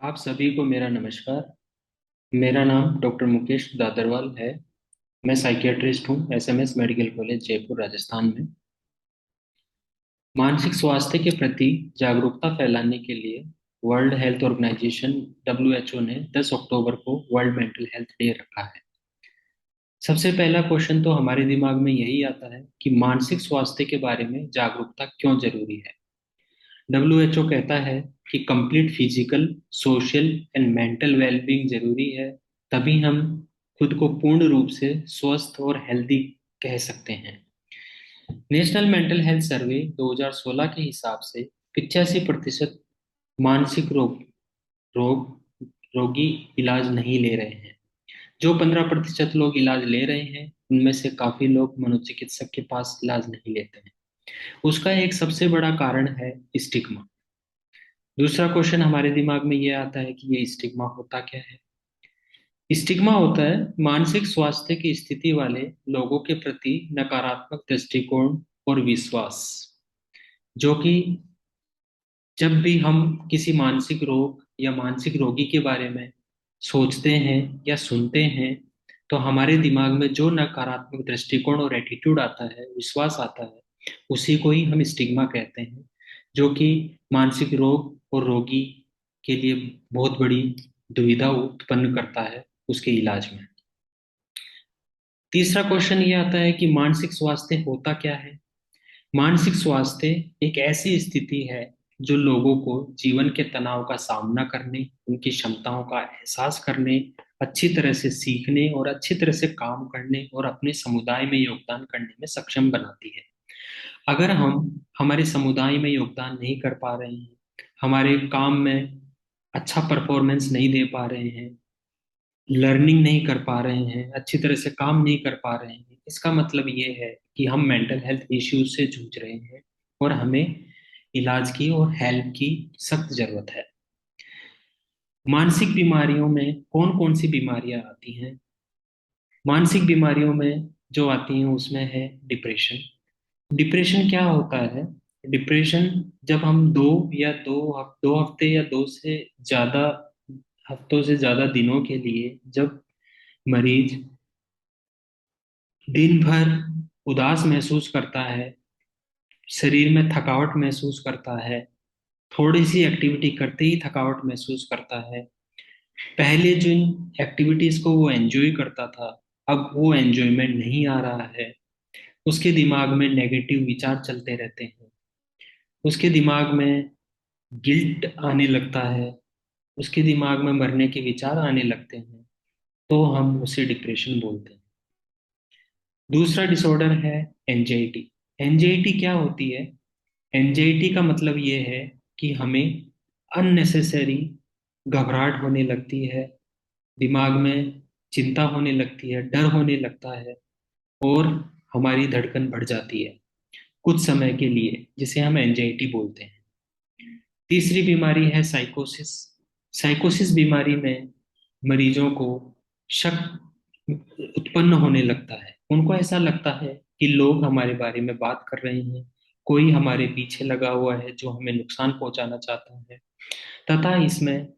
आप सभी को मेरा नमस्कार। मेरा नाम डॉक्टर मुकेश दादरवाल है। मैं साइकियाट्रिस्ट हूँ SMS medical college Jaipur Rajasthan में। मानसिक स्वास्थ्य के प्रति जागरूकता फैलाने के लिए वर्ल्ड हेल्थ ऑर्गेनाइजेशन डब्ल्यूएचओ ने 10 अक्टूबर को वर्ल्ड मेंटल हेल्थ डे रखा है। सबसे पहला क्वेश्चन तो हमारे दिमाग में यही आता है कि मानसिक स्वास्थ्य के बारे में जागरूकता क्यों जरूरी है। डब्ल्यूएचओ कहता है कि complete physical, social and mental wellbeing जरूरी है, तभी हम खुद को पूर्ण रूप से स्वस्थ और हेल्दी कह सकते हैं। नेशनल मेंटल हेल्थ सर्वे 2016 के हिसाब से 85% मानसिक रोग रोगी इलाज नहीं ले रहे हैं। जो 15% लोग इलाज ले रहे हैं, उनमें से काफी लोग मनोचिकित्सक के पास इलाज नहीं लेते हैं। उसका एक सबसे बड़ा कारण है स्टिग्मा। दूसरा क्वेश्चन हमारे दिमाग में ये आता है कि ये स्टिग्मा होता क्या है। स्टिग्मा होता है मानसिक स्वास्थ्य की स्थिति वाले लोगों के प्रति नकारात्मक दृष्टिकोण और विश्वास, जो कि जब भी हम किसी मानसिक रोग या मानसिक रोगी के बारे में सोचते हैं या सुनते हैं, तो हमारे दिमाग में जो नकारात्मक दृष्टिकोण और एटीट्यूड आता है, विश्वास आता है, उसी को ही हम स्टिग्मा कहते हैं, जो कि मानसिक रोग और रोगी के लिए बहुत बड़ी दुविधा उत्पन्न करता है उसके इलाज में। तीसरा क्वेश्चन ये आता है कि मानसिक स्वास्थ्य होता क्या है। मानसिक स्वास्थ्य एक ऐसी स्थिति है जो लोगों को जीवन के तनाव का सामना करने, उनकी क्षमताओं का एहसास करने, अच्छी तरह से सीखने और अच्छी तरह से काम करने और अपने समुदाय में योगदान करने में सक्षम बनाती है। अगर हम हमारे समुदाय में योगदान नहीं कर पा रहे हैं, हमारे काम में अच्छा परफॉर्मेंस नहीं दे पा रहे हैं, लर्निंग नहीं कर पा रहे हैं, अच्छी तरह से काम नहीं कर पा रहे हैं, इसका मतलब ये है कि हम मेंटल हेल्थ इश्यूज से जूझ रहे हैं और हमें इलाज की और हेल्प की सख्त जरूरत है। मानसिक बीमारियों में कौन कौन सी बीमारियां आती हैं। मानसिक बीमारियों में जो आती हैं उसमें है डिप्रेशन। डिप्रेशन क्या होता है। डिप्रेशन जब हम दो हफ्ते या दो से ज्यादा हफ्तों से ज्यादा दिनों के लिए जब मरीज दिन भर उदास महसूस करता है, शरीर में थकावट महसूस करता है, थोड़ी सी एक्टिविटी करते ही थकावट महसूस करता है, पहले जिन एक्टिविटीज को वो एंजॉय करता था, अब वो एंजॉयमेंट नहीं आ रहा है, उसके दिमाग में नेगेटिव विचार चलते रहते हैं, उसके दिमाग में गिल्ट आने लगता है, उसके दिमाग में मरने के विचार आने लगते हैं, तो हम उसे डिप्रेशन बोलते हैं। दूसरा डिसऑर्डर है एंजाइटी। एंजाइटी क्या होती है। एंजाइटी का मतलब ये है कि हमें अननेसेसरी घबराहट होने लगती है, दिमाग में चिंता होने लगती है, डर होने लगता है और हमारी धड़कन बढ़ जाती है कुछ समय के लिए, जिसे हम एंजाइटी बोलते हैं। तीसरी बीमारी है साइकोसिस। साइकोसिस बीमारी में मरीजों को शक उत्पन्न होने लगता है। उनको ऐसा लगता है कि लोग हमारे बारे में बात कर रहे हैं, कोई हमारे पीछे लगा हुआ है जो हमें नुकसान पहुंचाना चाहता है, तथा इसमें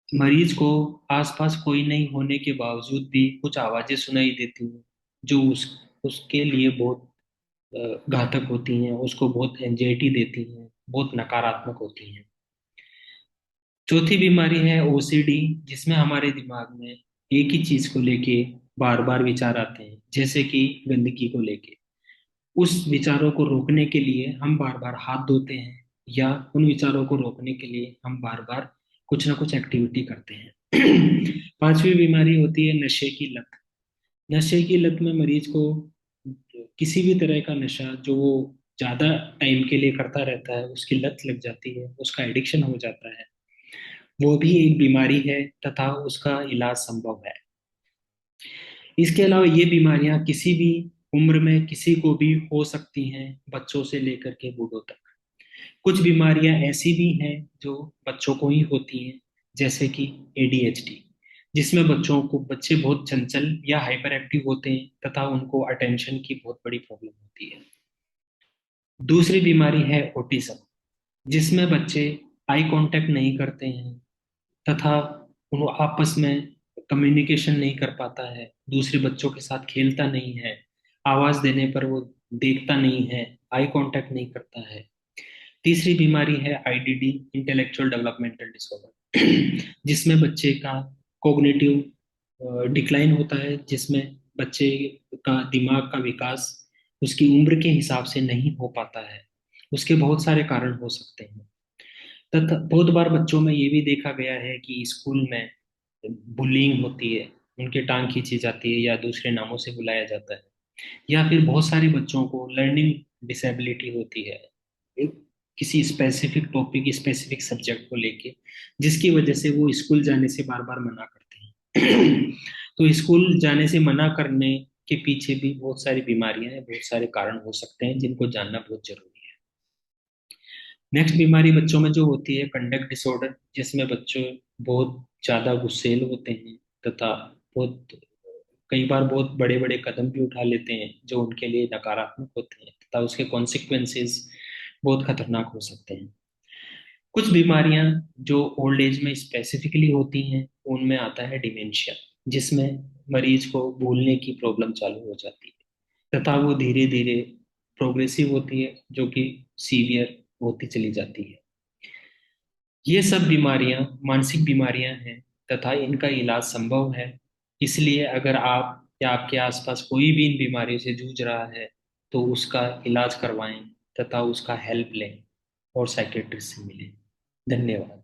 मरीज को आसपास कोई नहीं होने के बावजूद भी कुछ आवाजें सुनाई देती हैं, जो उसके लिए बहुत घातक होती हैं, उसको बहुत एंजाइटी देती हैं, बहुत नकारात्मक होती हैं। चौथी बीमारी है ओसीडी, जिसमें हमारे दिमाग में एक ही चीज को लेके बार बार विचार आते हैं, जैसे कि गंदगी को लेके। उस विचारों को रोकने के लिए हम बार बार हाथ धोते हैं, या उन विचारों को रोकने के लिए हम बार बार कुछ ना कुछ एक्टिविटी करते हैं। पांचवी बीमारी होती है नशे की लत। नशे की लत में मरीज को किसी भी तरह का नशा जो वो ज्यादा टाइम के लिए करता रहता है, उसकी लत लग जाती है, उसका एडिक्शन हो जाता है। वो भी एक बीमारी है तथा उसका इलाज संभव है। इसके अलावा ये बीमारियां किसी भी उम्र में किसी को भी हो सकती हैं, बच्चों से लेकर के बूढ़ों तक। कुछ बीमारियां ऐसी भी हैं जो बच्चों को ही होती हैं, जैसे कि एडीएचडी, जिसमें बच्चे बहुत चंचल या हाइपर एक्टिव होते हैं तथा उनको अटेंशन की बहुत बड़ी प्रॉब्लम होती है। दूसरी बीमारी है ऑटिज्म, जिसमें बच्चे आई कांटेक्ट नहीं करते हैं, तथा वो आपस में कम्युनिकेशन नहीं कर पाता है, दूसरे बच्चों के साथ खेलता नहीं है, आवाज देने पर वो देखता नहीं है, आई कांटेक्ट नहीं करता है। तीसरी बीमारी है आईडीडी, इंटेलेक्चुअल डेवलपमेंटल डिसऑर्डर, जिसमें बच्चे का कॉग्निटिव डिक्लाइन होता है, जिसमें बच्चे का दिमाग का विकास उसकी उम्र के हिसाब से नहीं हो पाता है। उसके बहुत सारे कारण हो सकते हैं। तथा बहुत बार बच्चों में ये भी देखा गया है कि स्कूल में बुलिंग होती है, उनके टांग खींची जाती है या दूसरे नामों से बुलाया जाता है। या फिर बहुत सारे बच्चों को लर्निंग डिसेबिलिटी होती है, एक किसी स्पेसिफिक टॉपिक स्पेसिफिक सब्जेक्ट को लेके, जिसकी वजह से वो स्कूल जाने से बार बार मना करते हैं। तो स्कूल जाने से मना करने के पीछे भी बहुत सारी बीमारियां हैं, बहुत सारे कारण हो सकते हैं जिनको जानना बहुत जरूरी है। नेक्स्ट बीमारी बच्चों में जो होती है कंडक्ट डिसऑर्डर, जिसमें बच्चे बहुत ज्यादा गुस्सैल होते हैं तथा बहुत कई बार बहुत बड़े बड़े कदम भी उठा लेते हैं जो उनके लिए नकारात्मक होते हैं तथा उसके कॉन्सिक्वेंसेस बहुत खतरनाक हो सकते हैं। कुछ बीमारियां जो ओल्ड एज में स्पेसिफिकली होती हैं, उनमें आता है डिमेंशिया, जिसमें मरीज को भूलने की प्रॉब्लम चालू हो जाती है तथा वो धीरे धीरे प्रोग्रेसिव होती है, जो कि सीवियर होती चली जाती है। ये सब बीमारियां मानसिक बीमारियां हैं तथा इनका इलाज संभव है। इसलिए अगर आप या आपके आसपास कोई भी इन बीमारियों से जूझ रहा है तो उसका इलाज करवाएं तथा उसका हेल्प लें और साइकेट्रिस्ट से मिलें। धन्यवाद।